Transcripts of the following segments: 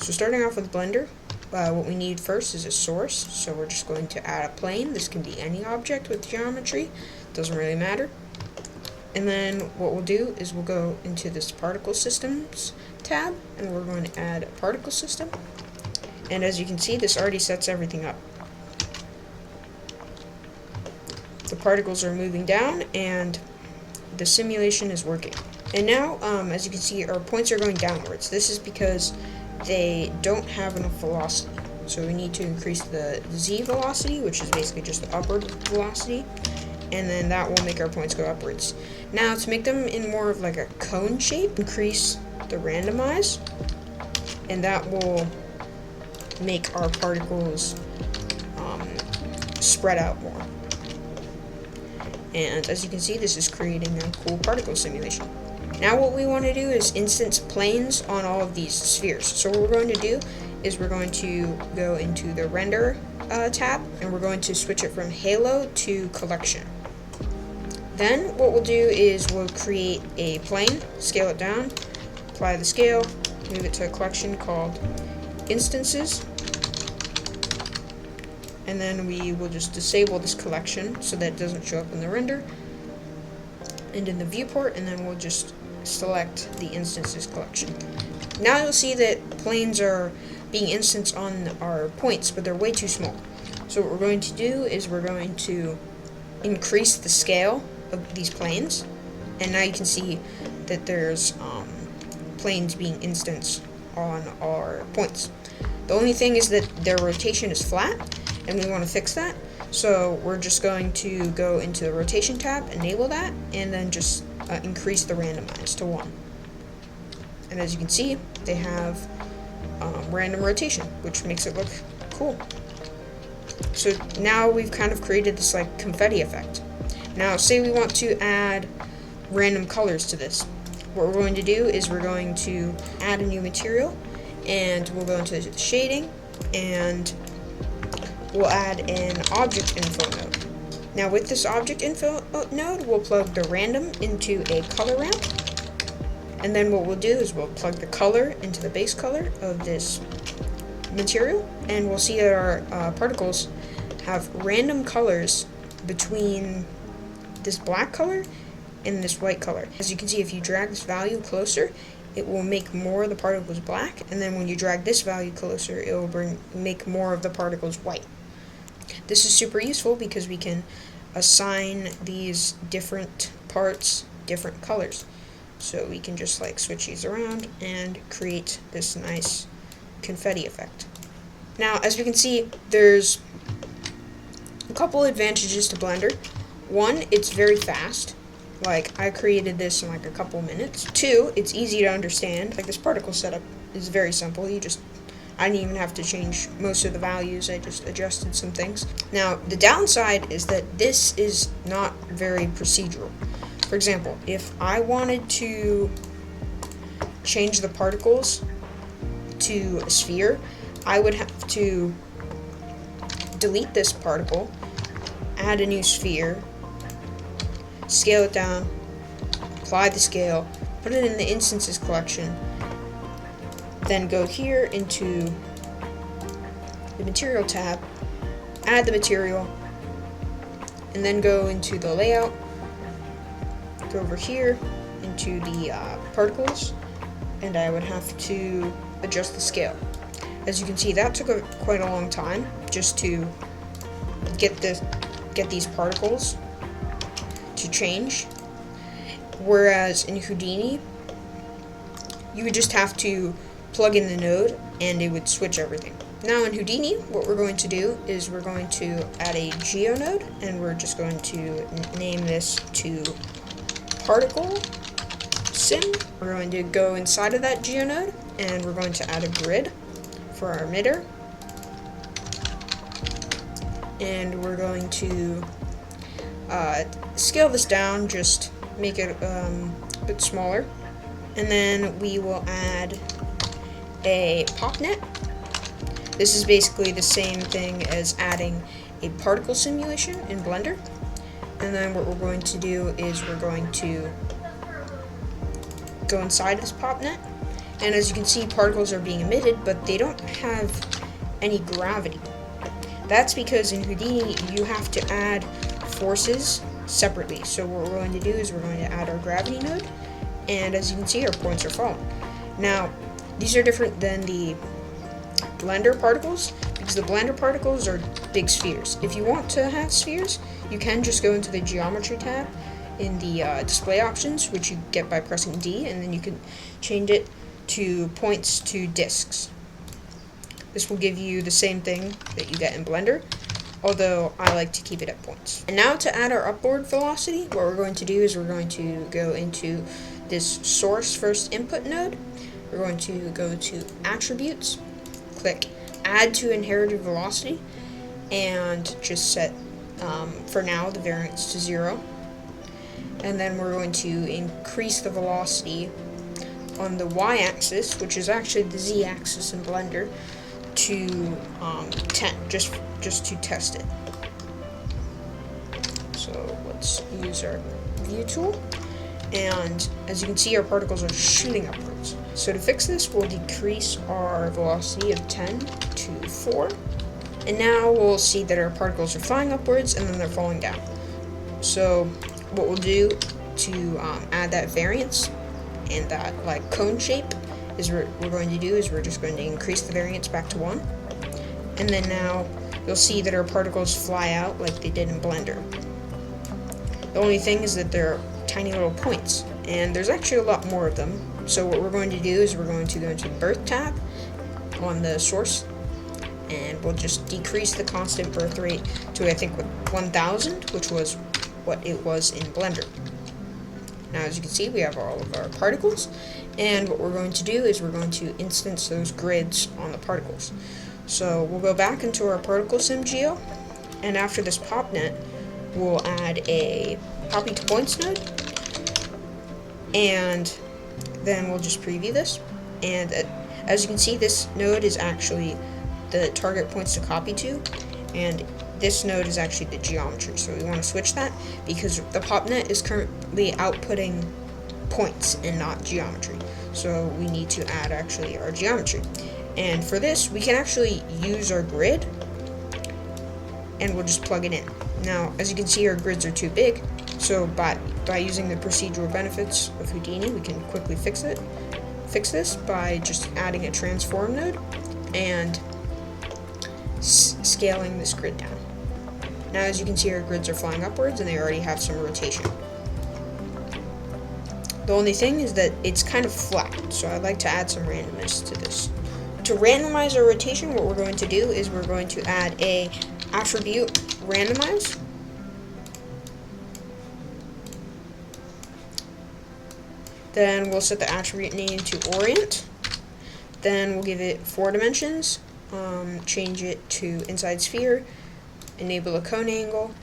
So starting off with Blender, what we need first is a source. So we're just going to add a plane. This can be any object with geometry. Doesn't really matter. And then what we'll do is we'll go into this particle systems tab, and we're going to add a particle system. And as you can see, this already sets everything up. The particles are moving down and the simulation is working. And now, as you can see, our points are going downwards. This is because they don't have enough velocity. So we need to increase the z velocity, which is basically just the upward velocity, and then that will make our points go upwards. Now, to make them in more of like a cone shape, increase the randomize, and that will make our particles spread out more. And as you can see, this is creating a cool particle simulation. Now what we want to do is instance planes on all of these spheres. So what we're going to do is we're going to go into the render tab, and we're going to switch it from halo to collection. Then what we'll do is we'll create a plane, scale it down, apply the scale, move it to a collection called instances, and then we will just disable this collection so that it doesn't show up in the render and in the viewport, and then we'll just select the instances collection. Now you'll see that planes are being instanced on our points, but they're way too small. So what we're going to do is we're going to increase the scale of these planes, and now you can see that there's planes being instanced on our points. The only thing is that their rotation is flat, and we want to fix that. So we're just going to go into the rotation tab, enable that, and then just increase the randomize to 1. And as you can see, they have random rotation, which makes it look cool. So now we've kind of created this like confetti effect. Now say we want to add random colors to this. What we're going to do is we're going to add a new material, and we'll go into the shading, and we'll add an object info node. Now with this object info node, we'll plug the random into a color ramp, and then what we'll do is we'll plug the color into the base color of this material, and we'll see that our particles have random colors between this black color and this white color. As you can see, if you drag this value closer, it will make more of the particles black, and then when you drag this value closer, it will make more of the particles white. This is super useful because we can assign these different parts different colors. So we can just like switch these around and create this nice confetti effect. Now, as we can see, there's a couple advantages to Blender. One, it's very fast. Like, I created this in like a couple minutes. Two, it's easy to understand. Like, this particle setup is very simple. I didn't even have to change most of the values. I just adjusted some things. Now, the downside is that this is not very procedural. For example, if I wanted to change the particles to a sphere, I would have to delete this particle, add a new sphere, scale it down, apply the scale, put it in the instances collection, then go here into the material tab, add the material, and then go into the layout, go over here into the particles, and I would have to adjust the scale. As you can see, that took quite a long time just to get these particles to change, whereas in Houdini, you would just have to plug in the node and it would switch everything. Now in Houdini, what we're going to do is we're going to add a geonode, and we're just going to name this to particle sim. We're going to go inside of that geonode, and we're going to add a grid for our emitter, and we're going to scale this down, just make it a bit smaller, and then we will add a pop net. This is basically the same thing as adding a particle simulation in Blender. And then what we're going to do is we're going to go inside this pop net, And as you can see, particles are being emitted, but they don't have any gravity. That's because in Houdini, you have to add forces separately. So what we're going to do is we're going to add our gravity node, and as you can see, our points are falling. Now, these are different than the blender particles, because the blender particles are big spheres. If you want to have spheres, you can just go into the geometry tab in the display options, which you get by pressing D, and then you can change it to points to disks. This will give you the same thing that you get in Blender, although I like to keep it at points. And now to add our upward velocity, what we're going to do is we're going to go into this source first input node. We're going to go to attributes, click add to inherited velocity, and just set for now the variance to 0. And then we're going to increase the velocity on the y-axis, which is actually the z-axis in Blender, to 10, just to test it. So let's use our view tool, and as you can see, our particles are shooting upwards. So to fix this, we'll decrease our velocity of 10 to 4, and now we'll see that our particles are flying upwards and then they're falling down. So what we'll do to add that variance and that like cone shape is we're going to do is we're just going to increase the variance back to 1, and then now you'll see that our particles fly out like they did in Blender. The only thing is that they're tiny little points, and there's actually a lot more of them. So what we're going to do is we're going to go into the birth tab on the source, and we'll just decrease the constant birth rate to I think 1000, which was what it was in Blender. Now as you can see, we have all of our particles, and what we're going to do is we're going to instance those grids on the particles. So we'll go back into our particle sim geo, and after this pop net, we'll add a copy to points node, and then we'll just preview this. And as you can see, this node is actually the target points to copy to, and this node is actually the geometry. So we want to switch that because the pop net is currently outputting points and not geometry. So we need to add actually our geometry. And for this, we can actually use our grid, and we'll just plug it in. Now, as you can see, our grids are too big, so by using the procedural benefits of Houdini, we can quickly fix this by just adding a transform node and scaling this grid down. Now, as you can see, our grids are flying upwards, and they already have some rotation. The only thing is that it's kind of flat, so I'd like to add some randomness to this. To randomize our rotation, what we're going to do is we're going to add a attribute randomize. Then we'll set the attribute name to orient. Then we'll give it 4 dimensions, change it to inside sphere, enable a cone angle,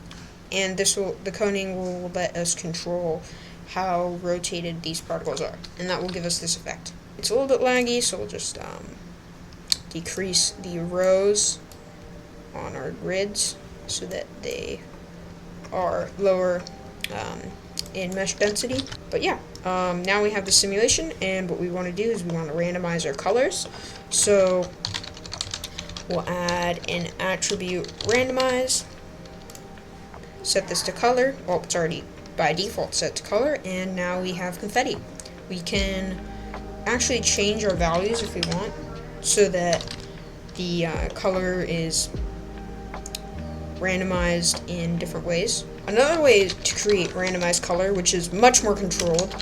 and the cone angle will let us control how rotated these particles are, and that will give us this effect. It's a little bit laggy, so we'll just decrease the rows on our grids so that they are lower in mesh density. But yeah, now we have the simulation, and what we want to do is we want to randomize our colors. So we'll add an attribute randomize, set this to color. Well, it's already by default set to color, and now we have confetti. We can actually change our values if we want, so that the color is randomized in different ways. Another way to create randomized color, which is much more controlled,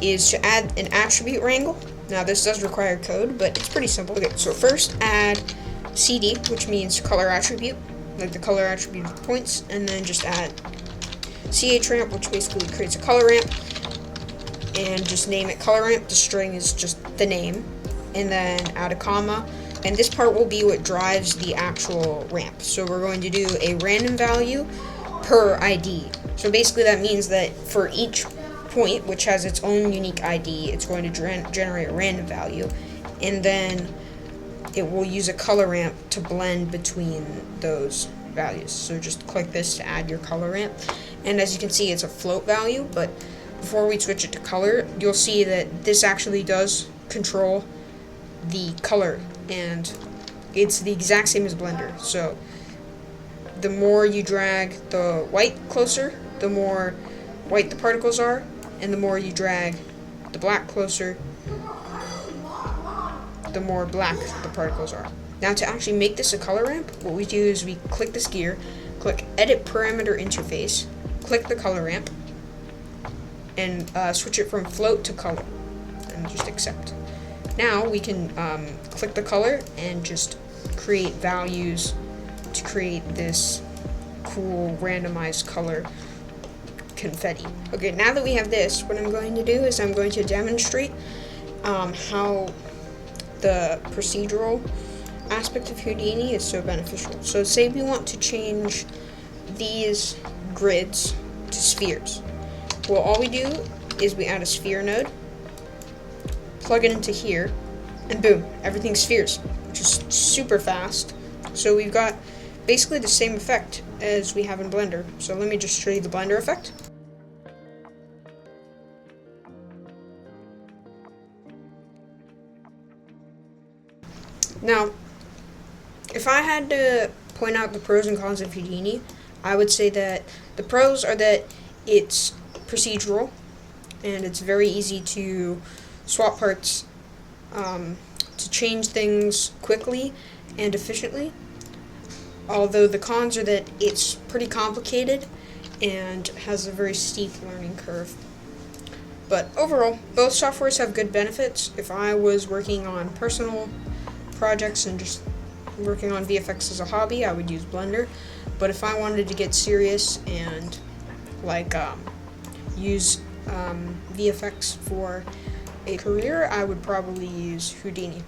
is to add an attribute wrangle. Now this does require code, but it's pretty simple. Okay, so first add CD, which means color attribute, like the color attribute of the points, and then just add CH ramp, which basically creates a color ramp, and just name it color ramp. The string is just the name, and then add a comma, and this part will be what drives the actual ramp. So we're going to do a random value per ID. So basically that means that for each point, which has its own unique ID, it's going to generate a random value, and then it will use a color ramp to blend between those values. So just click this to add your color ramp, and as you can see, it's a float value, but before we switch it to color, you'll see that this actually does control the color, and it's the exact same as Blender. So the more you drag the white closer, the more white the particles are, and the more you drag the black closer, the more black the particles are. Now to actually make this a color ramp, what we do is we click this gear, click Edit Parameter Interface, click the color ramp, and switch it from float to color, and just accept. Now we can click the color and just create values to create this cool randomized color confetti. Okay, now that we have this, what I'm going to do is I'm going to demonstrate how the procedural aspect of Houdini is so beneficial. So say we want to change these grids to spheres. Well, all we do is we add a sphere node, plug it into here, and boom, everything's spheres, which is super fast. So we've got basically the same effect as we have in Blender. So let me just show you the Blender effect. Now, if I had to point out the pros and cons of Houdini, I would say that the pros are that it's procedural, and it's very easy to swap parts, to change things quickly and efficiently. Although the cons are that it's pretty complicated and has a very steep learning curve. But overall, both softwares have good benefits. If I was working on personal projects and just working on VFX as a hobby, I would use Blender. But if I wanted to get serious and use VFX for a career, I would probably use Houdini.